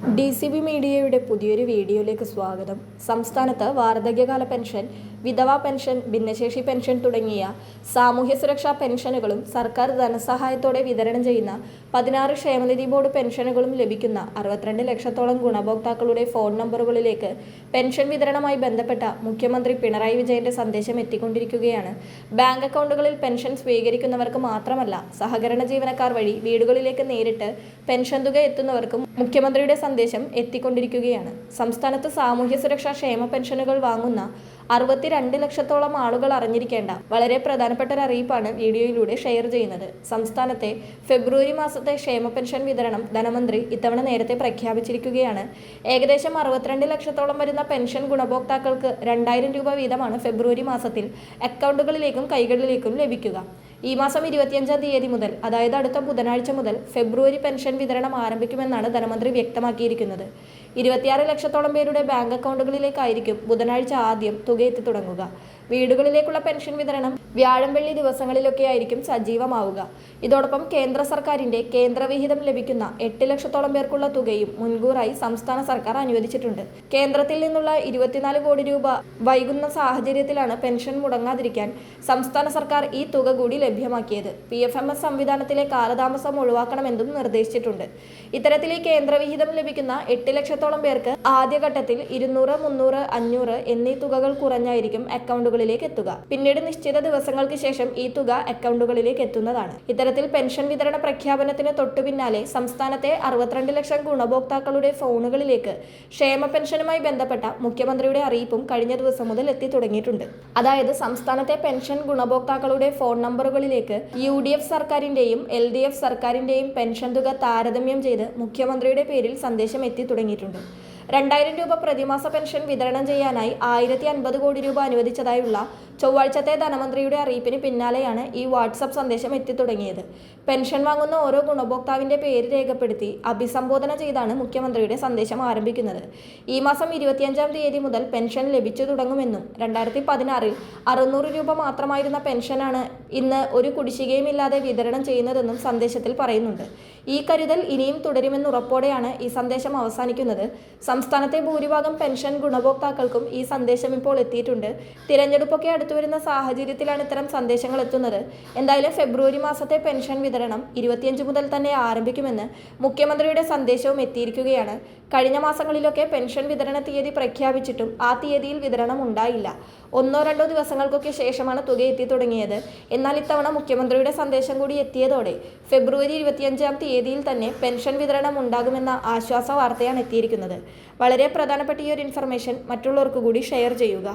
DCB മീഡിയയുടെ പുതിയൊരു വീഡിയോയിലേക്ക് സ്വാഗതം. സംസ്ഥാനത്ത് വാർദ്ധക്യകാല പെൻഷൻ, വിധവാ പെൻഷൻ, ഭിന്നശേഷി പെൻഷൻ തുടങ്ങിയ സാമൂഹ്യ സുരക്ഷാ പെൻഷനുകളും സർക്കാർ ധനസഹായത്തോടെ വിതരണം ചെയ്യുന്ന 16 ക്ഷേമനിധി ബോർഡ് പെൻഷനുകളും ലഭിക്കുന്ന 62 ലക്ഷത്തോളം ഗുണഭോക്താക്കളുടെ ഫോൺ നമ്പറുകളിലേക്ക് പെൻഷൻ വിതരണവുമായി ബന്ധപ്പെട്ട മുഖ്യമന്ത്രി പിണറായി വിജയന്റെ സന്ദേശം എത്തിക്കൊണ്ടിരിക്കുകയാണ്. ബാങ്ക് അക്കൗണ്ടുകളിൽ പെൻഷൻ സ്വീകരിക്കുന്നവർക്ക് മാത്രമല്ല, സഹകരണ ജീവനക്കാർ വഴി വീടുകളിലേക്ക് നേരിട്ട് പെൻഷൻ തുക എത്തുന്നവർക്കും മുഖ്യമന്ത്രിയുടെ സന്ദേശം എത്തിക്കൊണ്ടിരിക്കുകയാണ്. സംസ്ഥാനത്ത് സാമൂഹ്യ സുരക്ഷാ ക്ഷേമ പെൻഷനുകൾ വാങ്ങുന്ന 62 ലക്ഷത്തോളം ആളുകൾ അറിഞ്ഞിരിക്കേണ്ട വളരെ പ്രധാനപ്പെട്ട ഒരു അറിയിപ്പാണ് വീഡിയോയിലൂടെ ഷെയർ ചെയ്യുന്നത്. സംസ്ഥാനത്തെ ഫെബ്രുവരി മാസത്തെ ക്ഷേമ പെൻഷൻ വിതരണം ധനമന്ത്രി ഇത്തവണ നേരത്തെ പ്രഖ്യാപിച്ചിരിക്കുകയാണ്. ഏകദേശം 62 ലക്ഷത്തോളം വരുന്ന പെൻഷൻ ഗുണഭോക്താക്കൾക്ക് 2000 രൂപ വീതമാണ് ഫെബ്രുവരി മാസത്തിൽ അക്കൗണ്ടുകളിലേക്കും കൈകളിലേക്കും ലഭിക്കുക. ഈ മാസം 25-ാം തീയതി മുതൽ, അതായത് അടുത്ത ബുധനാഴ്ച മുതൽ ഫെബ്രുവരി പെൻഷൻ വിതരണം ആരംഭിക്കുമെന്നാണ് ധനമന്ത്രി വ്യക്തമാക്കിയിരിക്കുന്നത്. 26 ലക്ഷത്തോളം പേരുടെ ബാങ്ക് അക്കൗണ്ടുകളിലേക്കായിരിക്കും ബുധനാഴ്ച ആദ്യം തുക എത്തി തുടങ്ങുക. വീടുകളിലേക്കുള്ള പെൻഷൻ വിതരണം വ്യാഴം വെള്ളി ദിവസങ്ങളിലൊക്കെ ആയിരിക്കും സജീവമാവുക. ഇതോടൊപ്പം കേന്ദ്ര സർക്കാരിന്റെ കേന്ദ്രവിഹിതം ലഭിക്കുന്ന 8 ലക്ഷത്തോളം പേർക്കുള്ള തുകയും മുൻകൂറായി സംസ്ഥാന സർക്കാർ അനുവദിച്ചിട്ടുണ്ട്. കേന്ദ്രത്തിൽ നിന്നുള്ള 24 കോടി രൂപ വൈകുന്ന സാഹചര്യത്തിലാണ് പെൻഷൻ മുടങ്ങാതിരിക്കാൻ സംസ്ഥാന സർക്കാർ ഈ തുക കൂടി ലഭ്യമാക്കിയത്. PFMS സംവിധാനത്തിലെ കാലതാമസം ഒഴിവാക്കണമെന്നും നിർദ്ദേശിച്ചിട്ടുണ്ട്. ഇത്തരത്തിൽ ഈ കേന്ദ്രവിഹിതം ലഭിക്കുന്ന 8 ലക്ഷത്തോളം പേർക്ക് ആദ്യഘട്ടത്തിൽ 200, 300, 500 എന്നീ തുകകൾ കുറഞ്ഞായിരിക്കും അക്കൗണ്ടുകളിലേക്ക് എത്തുക. പിന്നീട് നിശ്ചിത ദിവസങ്ങൾക്ക് ശേഷം ഈ തുക അക്കൗണ്ടുകളിലേക്ക് എത്തുന്നതാണ്. ഇത്തരത്തിൽ പെൻഷൻ വിതരണ പ്രഖ്യാപനത്തിന് തൊട്ടു പിന്നാലെ സംസ്ഥാനത്തെ 62 ലക്ഷം ഗുണഭോക്താക്കളുടെ ഫോണുകളിലേക്ക് ക്ഷേമ പെൻഷനുമായി ബന്ധപ്പെട്ട മുഖ്യമന്ത്രിയുടെ അറിയിപ്പും കഴിഞ്ഞ ദിവസം മുതൽ എത്തി തുടങ്ങിയിട്ടുണ്ട്. അതായത് സംസ്ഥാനത്തെ പെൻഷൻ ഗുണഭോക്താക്കളുടെ ഫോൺ നമ്പറുകളിലേക്ക് UDF സർക്കാരിന്റെയും LDF സർക്കാരിന്റെയും പെൻഷൻ തുക താരതമ്യം ചെയ്ത് മുഖ്യമന്ത്രിയുടെ പേരിൽ സന്ദേശം എത്തി തുടങ്ങിയിട്ടുണ്ട്. 2000 രൂപ പ്രതിമാസ പെൻഷൻ വിതരണം ചെയ്യാനായി 1050 കോടി രൂപ അനുവദിച്ചതായുള്ള ചൊവ്വാഴ്ചത്തെ ധനമന്ത്രിയുടെ അറിയിപ്പിന് പിന്നാലെയാണ് ഈ വാട്സപ്പ് സന്ദേശം എത്തി തുടങ്ങിയത്. പെൻഷൻ വാങ്ങുന്ന ഓരോ ഗുണഭോക്താവിന്റെ പേര് രേഖപ്പെടുത്തി അഭിസംബോധന ചെയ്താണ് മുഖ്യമന്ത്രിയുടെ സന്ദേശം ആരംഭിക്കുന്നത്. ഈ മാസം 25-ാം തീയതി മുതൽ പെൻഷൻ ലഭിച്ചു തുടങ്ങുമെന്നും 2016-ൽ 600 രൂപ മാത്രമായിരുന്ന പെൻഷനാണ് ഇന്ന് ഒരു കുടിശ്ശികയുമില്ലാതെ വിതരണം ചെയ്യുന്നതെന്നും സന്ദേശത്തിൽ പറയുന്നുണ്ട്. ഈ കരുതൽ ഇനിയും തുടരുമെന്ന് ഉറപ്പോടെയാണ് ഈ സന്ദേശം അവസാനിക്കുന്നത്. സംസ്ഥാനത്തെ ഭൂരിഭാഗം പെൻഷൻ ഗുണഭോക്താക്കൾക്കും ഈ സന്ദേശം ഇപ്പോൾ എത്തിയിട്ടുണ്ട്. തിരഞ്ഞെടുപ്പൊക്കെ അടുത്തു വരുന്ന സാഹചര്യത്തിലാണ് ഇത്തരം സന്ദേശങ്ങൾ എത്തുന്നത്. എന്തായാലും ഫെബ്രുവരി മാസത്തെ പെൻഷൻ വിതരണം 25 മുതൽ തന്നെ ആരംഭിക്കുമെന്ന് മുഖ്യമന്ത്രിയുടെ സന്ദേശവും എത്തിയിരിക്കുകയാണ്. കഴിഞ്ഞ മാസങ്ങളിലൊക്കെ പെൻഷൻ വിതരണ തീയതി പ്രഖ്യാപിച്ചിട്ടും ആ തീയതിയിൽ വിതരണം ഉണ്ടായില്ല. 1-2 ദിവസങ്ങൾക്കൊക്കെ ശേഷമാണ് തുക എത്തി തുടങ്ങിയത്. എന്നാൽ ഇത്തവണ മുഖ്യമന്ത്രിയുടെ സന്ദേശം കൂടി എത്തിയതോടെ ഫെബ്രുവരി 25-ാം തീയതിയിൽ തന്നെ പെൻഷൻ വിതരണം ഉണ്ടാകുമെന്ന ആശ്വാസ വാർത്തയാണ് എത്തിയിരിക്കുന്നത്. വളരെ പ്രധാനപ്പെട്ട ഈ ഒരു ഇൻഫർമേഷൻ മറ്റുള്ളവർക്ക് കൂടി ഷെയർ ചെയ്യുക.